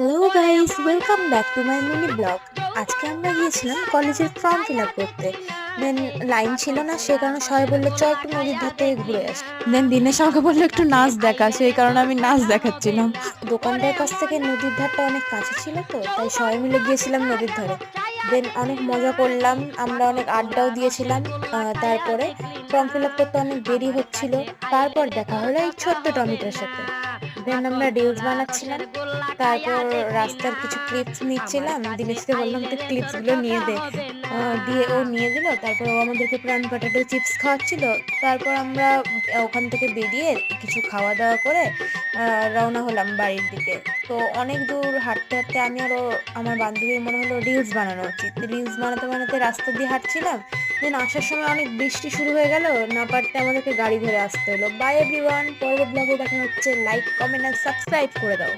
Hello guys, welcome back to my mini blog. আজকে আমরা গিয়েছিলাম কলেজের ফর্ম ফিল আপ করতে। দেন লাইন ছিল না, সে কারণে সবাই বললো চ একটু নদীর ধার থেকে ঘুরে আসি। দেন দিনেশ আমাকে বললো একটু নাচ দেখা, সেই কারণে আমি নাচ দেখাচ্ছিলাম। দোকানটার কাছ থেকে নদীর ধারটা অনেক কাছে ছিল, তো তাই সবাই মিলে গিয়েছিলাম নদীর ধারে। দেন অনেক মজা করলাম, আমরা অনেক আড্ডাও দিয়েছিলাম। তারপরে ফর্ম ফিল আপ করতে অনেক দেরি হচ্ছিল। তারপর দেখা হলো এই ছোট্ট টমিটার সাথে। দেন আমরা রিলস বানাচ্ছিলাম। তারপর রাস্তার কিছু ক্লিপস নিচ্ছিলাম, দিনেশকে বললাম তুই ক্লিপস গুলো নিয়ে দে। দিয়ে ও নিয়ে দিল। তারপর ও আমাদেরকে প্রাণ পটেটো চিপস খাওয়াচ্ছিল। তারপর আমরা ওখান থেকে বেরিয়ে কিছু খাওয়া দাওয়া করে রওনা হলাম বাড়ির দিকে। তো অনেক দূর হাঁটতে হাঁটতে আমি আরো আমার বান্ধবীর মনে হলো রিলস বানানো উচিত। রিলস বানাতে বানাতে রাস্তা দিয়ে হাঁটছিলাম। দেন আসার সময় অনেক বৃষ্টি শুরু হয়ে গেল, না পারতে আমাদেরকে গাড়ি ধরে আসতে হলো। বাই এভরিওয়ান, পরের ব্লগে দেখা হচ্ছে। লাইক, কমেন্ট আর সাবস্ক্রাইব করে দাও।